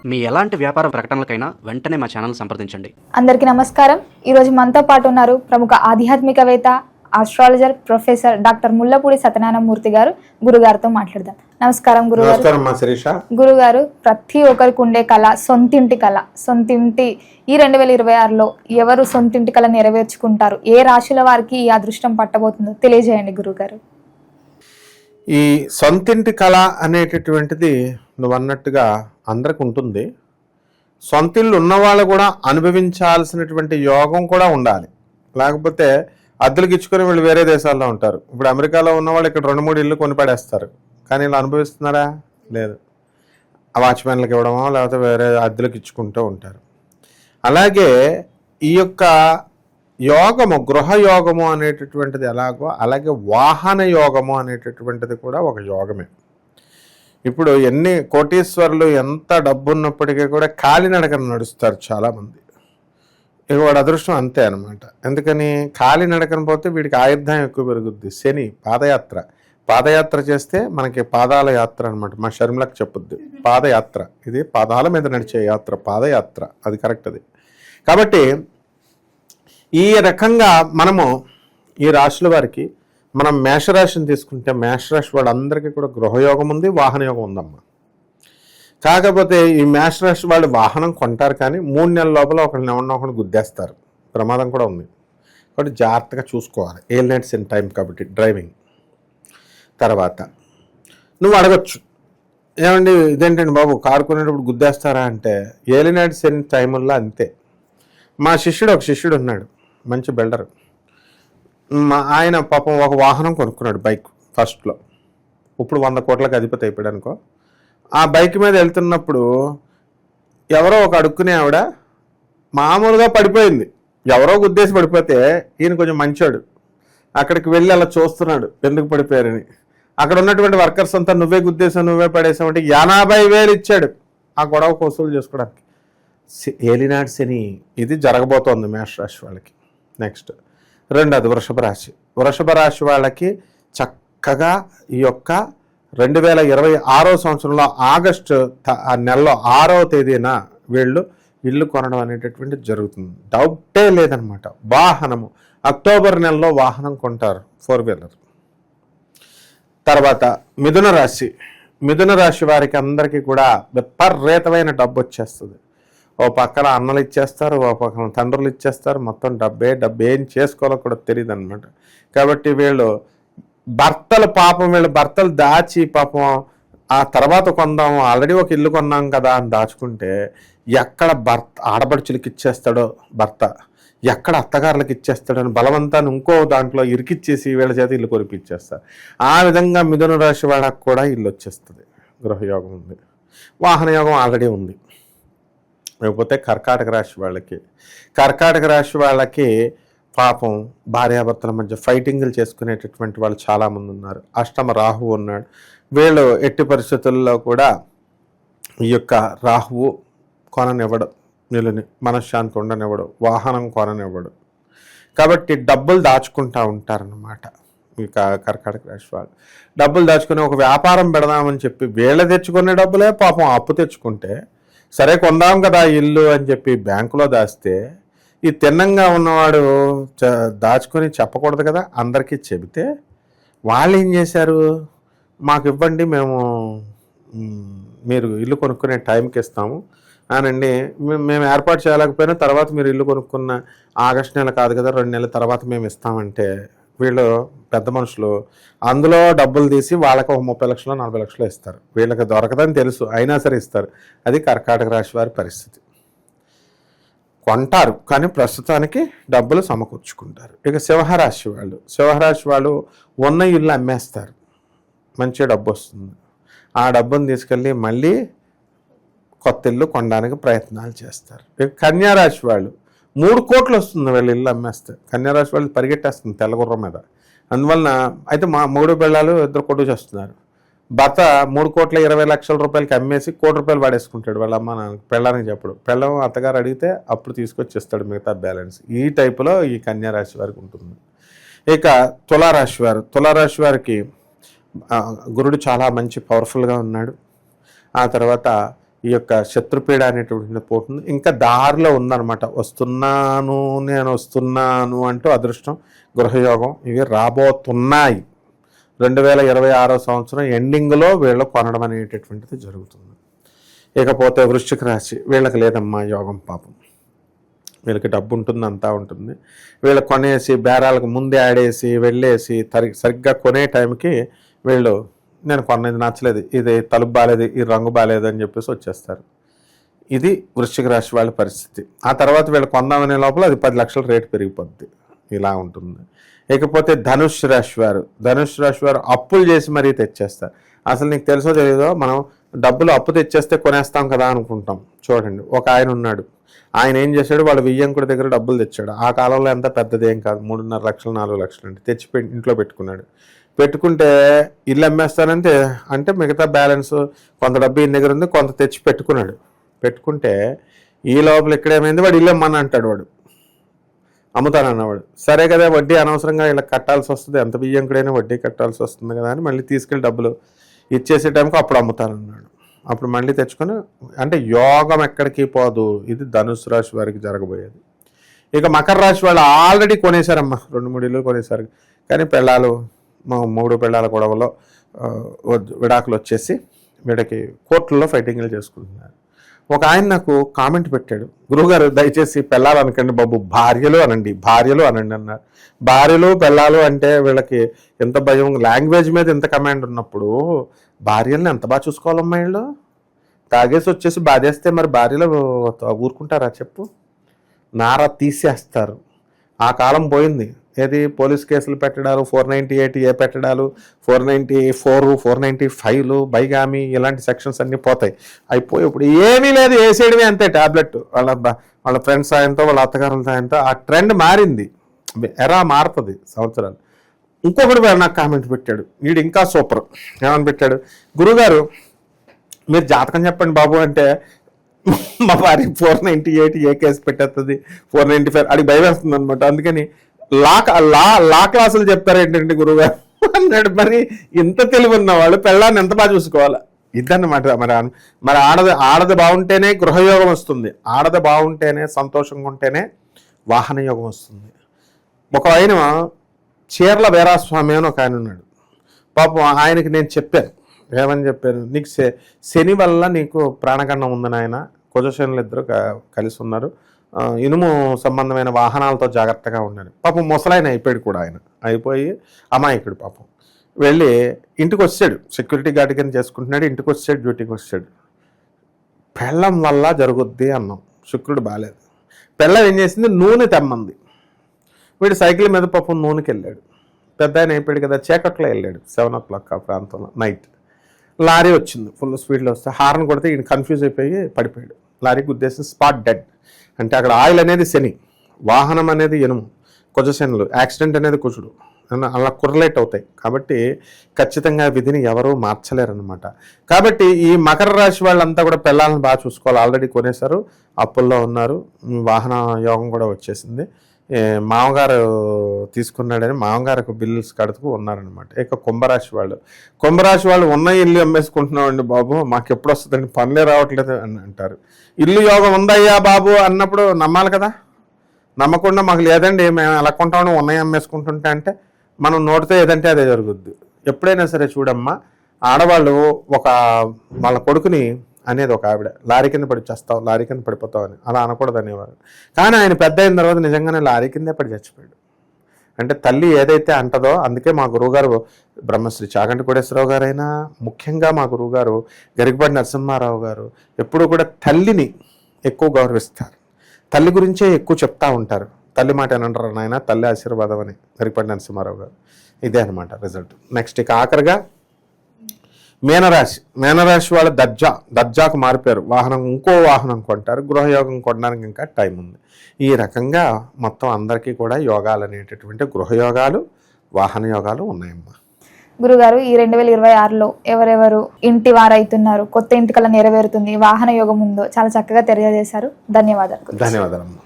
మీ ఎలాంటి వ్యాపార ప్రకటనలకైనా వెంటనే మా ఛానల్ సంప్రదించండి. అందరికీ నమస్కారం. ఈరోజు మనతో పాటు ఉన్నారు ప్రముఖ ఆధ్యాత్మికవేత్త, astrologer, professor doctor Mullapudi Satyanarayana Murthy గారు. గురుగారితో మాట్లాడదాం. నమస్కారం గురుగారు. గురుగారు, ప్రతి ఒక్కరికి ఉండే కళ సొంతింటి కళ. సొంతింటి ఈ 2026లో ఎవరు సొంతింటి కళ నెరవేర్చుకుంటారు? ఏ రాశుల వారికి ఈ అదృష్టం పట్టబోతుందో తెలియజేయండి గురుగారు. ఈ సొంతింటి కళ అనేటటువంటిది నువ్వు అన్నట్టుగా అందరికి ఉంటుంది. సొంతిల్లు ఉన్నవాళ్ళు కూడా అనుభవించాల్సినటువంటి యోగం కూడా ఉండాలి. లేకపోతే అద్దెలకు ఇచ్చుకొని వీళ్ళు వేరే దేశాల్లో ఉంటారు. ఇప్పుడు అమెరికాలో ఉన్నవాళ్ళు ఇక్కడ 2-3 ఇళ్ళు కొని పడేస్తారు. కానీ వీళ్ళు అనుభవిస్తున్నారా? లేదు. ఆ వాచ్మెన్లకు ఇవ్వడమో లేకపోతే వేరే అద్దెలకు ఇచ్చుకుంటూ ఉంటారు. అలాగే ఈ యొక్క యోగము, గృహయోగము అనేటటువంటిది ఎలాగో అలాగే వాహన యోగము అనేటటువంటిది కూడా ఒక యోగమే. ఇప్పుడు ఎన్ని కోటీశ్వరులు ఎంత డబ్బు ఉన్నప్పటికీ కూడా కాలినడకన నడుస్తారు చాలామంది. ఇక వాడు అదృష్టం అంతే అనమాట. ఎందుకని కాలినడకన పోతే వీడికి ఆయుర్దాయం ఎక్కువ పెరుగుద్ది. శని పాదయాత్ర చేస్తే మనకి పాదాల యాత్ర అనమాట. మా షర్మిలకు చెప్పుద్ది పాదయాత్ర. ఇది పాదాల మీద నడిచే యాత్ర, పాదయాత్ర. అది కరెక్ట్. అది కాబట్టి ఈ రకంగా మనము ఈ రాశుల వారికి మనం మేషరాశిని తీసుకుంటే మేషరాశి వాళ్ళందరికీ కూడా గృహయోగం ఉంది, వాహన యోగం ఉందమ్మా. కాకపోతే ఈ మేషరాశి వాళ్ళు వాహనం కొంటారు, కానీ 3 నెలల లోపల ఒకరిని గుద్దేస్తారు. ప్రమాదం కూడా ఉంది. కాబట్టి జాగ్రత్తగా చూసుకోవాలి. ఏలినైట్స్ ఇన్ టైం కాబట్టి డ్రైవింగ్. తర్వాత నువ్వు అడగచ్చు, ఏమండి ఇదేంటండి బాబు కారు కొనేటప్పుడు గుద్దేస్తారా అంటే, ఏలినైట్స్ ఇన్ టైముల్లో అంతే. మా ఒక శిష్యుడు ఉన్నాడు, మంచి బిల్డర్. ఆయన పాపం ఒక వాహనం కొనుక్కున్నాడు, బైక్ ఫస్ట్లో. ఇప్పుడు 100 కోట్లకు అధిపతి అయిపోయాడు అనుకో. ఆ బైక్ మీద వెళ్తున్నప్పుడు ఎవరో ఒక అడుక్కునే ఆవిడ మామూలుగా పడిపోయింది. ఎవరో గుద్దేసి పడిపోతే ఈయన కొంచెం మంచాడు, అక్కడికి వెళ్ళి అలా చూస్తున్నాడు ఎందుకు పడిపోయారని. అక్కడ ఉన్నటువంటి వర్కర్స్ అంతా నువ్వే గుద్దేసావు, నువ్వే పడేసావు అంటే 80,000 ఇచ్చాడు ఆ గొడవకు వసూలు చేసుకోవడానికి. ఏలినాడు శని ఇది జరగబోతోంది మేషరాశి వాళ్ళకి. నెక్స్ట్ రెండోది వృషభ రాశి వాళ్ళకి చక్కగా ఈ యొక్క 2026 సంవత్సరంలో ఆగస్టు నెలలో 6వ తేదీన వీళ్ళు ఇల్లు కొనడం అనేటటువంటిది జరుగుతుంది. డౌటే లేదనమాట. వాహనము అక్టోబర్ నెలలో వాహనం కొంటారు, 4-వీలర్. తర్వాత మిథున రాశి వారికి అందరికీ కూడా విపరీతమైన డబ్బు వచ్చేస్తుంది. ఓ పక్కన అన్నలు ఇచ్చేస్తారు, ఓ పక్కన తండ్రులు ఇచ్చేస్తారు. మొత్తం డబ్బే ఏం చేసుకోవాలో కూడా తెలియదు అనమాట. కాబట్టి వీళ్ళు భర్తలు దాచి పాపం ఆ తర్వాత కొందాము, ఆల్రెడీ ఒక ఇల్లు కొన్నాం కదా అని దాచుకుంటే ఎక్కడ ఆడపడుచులకి ఇచ్చేస్తాడో భర్త, ఎక్కడ అత్తగారులకు ఇచ్చేస్తాడని బలవంతాన్ని ఇంకో దాంట్లో ఇరికిచ్చేసి వీళ్ళ చేత ఇల్లు కొనిపించేస్తారు. ఆ విధంగా మిథున రాశి వాళ్ళకి కూడా ఇల్లు వచ్చేస్తుంది. గృహయోగం ఉంది, వాహన యోగం ఆల్రెడీ ఉంది. లేకపోతే కర్కాటక రాశి వాళ్ళకి పాపం భార్యాభర్తల మధ్య ఫైటింగ్లు చేసుకునేటటువంటి వాళ్ళు చాలామంది ఉన్నారు. అష్టమ రాహువు ఉన్నాడు. వీళ్ళు ఎట్టి పరిస్థితుల్లో కూడా ఈ యొక్క రాహువు కొననివ్వడు, వీళ్ళని మనశ్శాంతి ఉండనివ్వడు, వాహనం కొననివ్వడు. కాబట్టి డబ్బులు దాచుకుంటూ ఉంటారన్నమాట. ఈ కర్కాటక రాశి వాళ్ళు డబ్బులు దాచుకుని ఒక వ్యాపారం పెడదామని చెప్పి వీళ్ళ తెచ్చుకునే డబ్బులే పాపం అప్పు తెచ్చుకుంటే, సరే కొందాం కదా ఇల్లు అని చెప్పి బ్యాంకులో దాస్తే, ఈ తిన్నంగా ఉన్నవాడు దాచుకొని చెప్పకూడదు కదా, అందరికీ చెబితే వాళ్ళు ఏం చేశారు, మాకు ఇవ్వండి, మీరు ఇల్లు కొనుక్కునే టైంకి ఇస్తాము అనండి. మేము ఏర్పాటు చేయలేకపోయినా తర్వాత మీరు ఇల్లు కొనుక్కున్న ఆగస్టు నెల కాదు కదా 2 నెలల తర్వాత మేము ఇస్తామంటే, వీళ్ళు పెద్ద మనుషులు అందులో డబ్బులు తీసి వాళ్ళకి ఒక 30 లక్షలు 40 లక్షలు ఇస్తారు. వీళ్ళకి దొరకదని తెలుసు, అయినా సరే ఇస్తారు. అది కర్కాటక రాశి వారి పరిస్థితి. కొంటారు కానీ ప్రస్తుతానికి డబ్బులు సమకూర్చుకుంటారు. ఇక సింహరాశి వాళ్ళు ఉన్న ఇల్లు అమ్మేస్తారు, మంచి డబ్బు వస్తుంది. ఆ డబ్బును తీసుకెళ్ళి మళ్ళీ కొత్త ఇల్లు కొనడానికి ప్రయత్నాలు చేస్తారు. ఇక కన్యారాశి వాళ్ళు 3 కోట్లు వస్తుంది వీళ్ళు ఇల్లు అమ్మేస్తే. కన్యారాశి వాళ్ళు పరిగెట్టేస్తుంది తెల్లగుర్రం మీద. అందువలన అయితే మా 3 పిల్లలు 2 కొట్టు చేస్తున్నారు. భర్త 3,20,00,000 రూపాయలకి అమ్మేసి 1 కోటి రూపాయలు వాడేసుకుంటాడు వాళ్ళ అమ్మ నాన్నకి. పెళ్ళానికి చెప్పడు, పెళ్ళం అత్తగారు అడిగితే అప్పుడు తీసుకొచ్చి ఇస్తాడు మిగతా బ్యాలెన్స్. ఈ టైపులో ఈ కన్యారాశి వారికి ఉంటుంది. ఇక తులారాశి వారికి గురుడు చాలా మంచి పవర్ఫుల్గా ఉన్నాడు. ఆ తర్వాత ఈ యొక్క శత్రుపీడ అనేటువంటిది పోతుంది. ఇంకా దారిలో ఉందన్నమాట. నేను వస్తున్నాను అంటూ అదృష్టం, గృహయోగం ఇవి రాబోతున్నాయి. 2026 సంవత్సరం ఎండింగ్లో వీళ్ళు కొనడం అనేటటువంటిది జరుగుతుంది. ఇకపోతే వృశ్చిక రాశి, వీళ్ళకి లేదమ్మా యోగం పాపం. వీళ్ళకి డబ్బు ఉంటుంది, అంతా ఉంటుంది. వీళ్ళు కొనేసి బేరాలకు ముందే ఆడేసి వెళ్ళేసి సరిగ్గా కొనే టైంకి వీళ్ళు నేను కొన్నది నచ్చలేదు, ఇది తలుపు బాలేదు, ఈ రంగు బాలేదు అని చెప్పేసి వచ్చేస్తారు. ఇది వృశ్చిక రాశి వాళ్ళ పరిస్థితి. ఆ తర్వాత వీళ్ళు కొందామనే లోపల అది 10 లక్షల రేటు పెరిగిపోద్ది. ఇలా ఉంటుంది. ఇకపోతే ధనుష్ రాశి వారు అప్పులు చేసి మరీ తెచ్చేస్తారు. అసలు నీకు తెలుసో తెలియదో, మనం డబ్బులు అప్పు తెచ్చేస్తే కొనేస్తాం కదా అనుకుంటాం. చూడండి, ఒక ఆయన ఉన్నాడు. ఆయన ఏం చేశాడు, వాళ్ళ వియ్యంకుడి దగ్గర డబ్బులు తెచ్చాడు. ఆ కాలంలో ఎంత పెద్దదేం కాదు, 3.5 లక్షలు 4 లక్షలు అంటే తెచ్చి ఇంట్లో పెట్టుకున్నాడు. పెట్టుకుంటే ఇల్లు అమ్మేస్తానంటే అంటే మిగతా బ్యాలెన్స్ కొంత డబ్బు ఈయన దగ్గర ఉంది, కొంత తెచ్చి పెట్టుకున్నాడు. పెట్టుకుంటే ఈ లోపల ఇక్కడేమైంది, వాడు ఇల్లు అమ్మని అంటాడు. వాడు అమ్ముతానన్నవాడు. సరే కదా, వడ్డీ అనవసరంగా ఇలా కట్టాల్సి వస్తుంది, ఎంత బియ్యంకుడైనా వడ్డీ కట్టాల్సి వస్తుంది కదా అని మళ్ళీ తీసుకెళ్ళి డబ్బులు ఇచ్చేసే టైంకి అప్పుడు అమ్ముతానన్నాడు. అప్పుడు మళ్ళీ తెచ్చుకొని, అంటే యోగం ఎక్కడికి పోదు. ఇది ధనుసు రాశి వారికి జరగబోయేది. ఇక మకర రాశి వాళ్ళు ఆల్రెడీ కొనేశారమ్మా, 2-3 ఇల్లు కొనేశారు. కానీ పెళ్ళాలు 3 పెళ్ళాల గొడవలో విడాకులు వచ్చేసి వీడికి కోర్టుల్లో ఫైటింగ్లు చేసుకుంటున్నారు. ఒక ఆయన నాకు కామెంట్ పెట్టాడు, గురువుగారు దయచేసి పెళ్ళాలు అనకండి బాబు, భార్యలు అనండి అన్నారు. భార్యలు పెళ్ళాలు అంటే వీళ్ళకి ఎంత భయం, లాంగ్వేజ్ మీద ఎంత కమాండ్ ఉన్నప్పుడు భార్యల్ని ఎంత బాగా చూసుకోవాలమ్మా. వీళ్ళు తాగేసి వచ్చేసి బాధేస్తే మరి భార్యలు ఊరుకుంటారా చెప్పు? నారా తీసేస్తారు. ఆ కాలం పోయింది. ఏది పోలీస్ కేసులు పెట్టడాలు, 498A పెట్టడాలు, 494, 495 బైగామి ఇలాంటి సెక్షన్స్ అన్నీ పోతాయి. అయిపోయి ఇప్పుడు ఏమీ లేదు, వేసేయడమే అంతే. టాబ్లెట్ వాళ్ళ ఫ్రెండ్స్ సాయంతో, వాళ్ళ అత్తగారుల సాయంతో ఆ ట్రెండ్ మారింది. ఎరా మారుతుంది సంవత్సరాలు. ఇంకొకటి నాకు కామెంట్ పెట్టాడు, వీడు ఇంకా సూపర్. ఏమని పెట్టాడు, గురుగారు మీరు జాతకం చెప్పండి బాబు అంటే మా వారి 498 కేసు పెట్టేస్తుంది, 495 అడిగి భయం వేస్తుంది అనమాట. అందుకని లా క్లాసులు చెప్తారు ఏంటంటే గురువుగారు అన్నాడు. మరి ఇంత తెలివి ఉన్నవాళ్ళు పెళ్ళాన్ని ఎంత బాగా చూసుకోవాలా? ఇదన్నమాట. మరి ఆడది బాగుంటేనే గృహయోగం వస్తుంది, ఆడది బాగుంటేనే సంతోషంగా ఉంటేనే వాహన యోగం వస్తుంది. ఒక ఆయన చీర్ల వీరాస్వామి అని ఒక ఆయన ఉన్నాడు. పాపం ఆయనకి నేను చెప్పాను, ఏమని చెప్పాను, నీకు శని వల్ల నీకు ప్రాణగండం ఉందని. ఆయన కుజశనులు ఇద్దరు కలిసి ఉన్నారు, ఇనుము సంబంధమైన వాహనాలతో జాగ్రత్తగా ఉన్నాడు. పాపం ముసలాయన అయిపోయాడు కూడా. ఆయన అయిపోయి అమాయకుడు పాపం. వెళ్ళి ఇంటికి వచ్చాడు, సెక్యూరిటీ గార్డ్ కింద చేసుకుంటున్నాడు. ఇంటికి వచ్చాడు, డ్యూటీకి వచ్చాడు. పెళ్ళం వల్ల జరుగుద్ది అన్నాం. శుక్రుడు బాగాలేదు. పెళ్ళం ఏం చేసింది, నూనె తెమ్మంది. వీడు సైకిల్ మీద పాపం నూనెకి వెళ్ళాడు. పెద్ద ఆయన అయిపోయాడు కదా, చీకట్లో వెళ్ళాడు. 7 o'clock ఆ ప్రాంతంలో నైట్. లారీ వచ్చింది ఫుల్ స్పీడ్లో వస్తే హార్న్ కొడితే ఈయన కన్ఫ్యూజ్ అయిపోయి పడిపోయాడు. లారీకి ఉద్దేశం స్పాట్ డెడ్. అంటే అక్కడ ఆయిల్ అనేది శని, వాహనం అనేది ఎనుము, కుజశనులు, యాక్సిడెంట్ అనేది కుజుడు, అలా కొర్లేట్ అవుతాయి. కాబట్టి ఖచ్చితంగా విధిని ఎవరూ మార్చలేరన్నమాట. కాబట్టి ఈ మకర రాశి వాళ్ళంతా కూడా పిల్లల్ని బాగా చూసుకోవాలి. ఆల్రెడీ కొనేశారు, అప్పుల్లో ఉన్నారు, వాహన యోగం కూడా వచ్చేసింది. మామగారు తీసుకున్నాడని మామగారికి బిల్లుస్ కడుతూ ఉన్నారనమాట. ఇక కుంభరాశి వాళ్ళు ఉన్న ఇల్లు అమ్మేసుకుంటున్నామండి బాబు, మాకు ఎప్పుడు వస్తుందండి, పనులే రావట్లేదు అని అంటారు. ఇల్లు యోగం ఉందయ్యా బాబు అన్నప్పుడు నమ్మాలి కదా. నమ్మకుండా మాకు లేదండి మేము ఎలా కొంటామని ఉన్నాయి అమ్మేసుకుంటుంటే అంటే మనం నోటితో ఏదంటే అదే జరుగుద్ది. ఎప్పుడైనా సరే చూడమ్మా, ఆడవాళ్ళు వాళ్ళ కొడుకుని అనేది ఒక ఆవిడ, లారీ కింద పడి చేస్తావు, లారీ కింద పడిపోతావు అని అలా అనకూడదు అనేవారు. కానీ ఆయన పెద్ద అయిన తర్వాత నిజంగానే లారీ కిందే పడి చచ్చిపోయాడు. అంటే తల్లి ఏదైతే అంటదో, అందుకే మా గురువుగారు బ్రహ్మశ్రీ చాగంటి కోటేశ్వరరావు గారైనా, ముఖ్యంగా మా గురువుగారు గరికపాటి నరసింహారావు గారు ఎప్పుడూ కూడా తల్లిని ఎక్కువ గౌరవిస్తారు, తల్లి గురించే ఎక్కువ చెప్తా ఉంటారు. తల్లి మాట ఏనంటారు నాయన, తల్లి ఆశీర్వాదం అని గరికపాటి నరసింహారావు గారు. ఇదే అనమాట రిజల్ట్. నెక్స్ట్ ఇక ఆఖరిగా మీనరాశి వాళ్ళ దర్జాకు మారిపోయారు. ఇంకో వాహనం కొంటారు, గృహయోగం కొనడానికి ఇంకా టైం ఉంది. ఈ రకంగా మొత్తం అందరికీ కూడా యోగాలు అనేటటువంటి గృహయోగాలు, వాహన యోగాలు ఉన్నాయమ్మా. గురుగారు, ఈ 2026లో ఎవరెవరు ఇంటి వారైతున్నారు, కొత్త ఇంటికల్లా నెరవేరుతుంది, వాహన యోగం ఉందో చాలా చక్కగా తెలియజేశారు. ధన్యవాదాలు. ధన్యవాదాలమ్మా.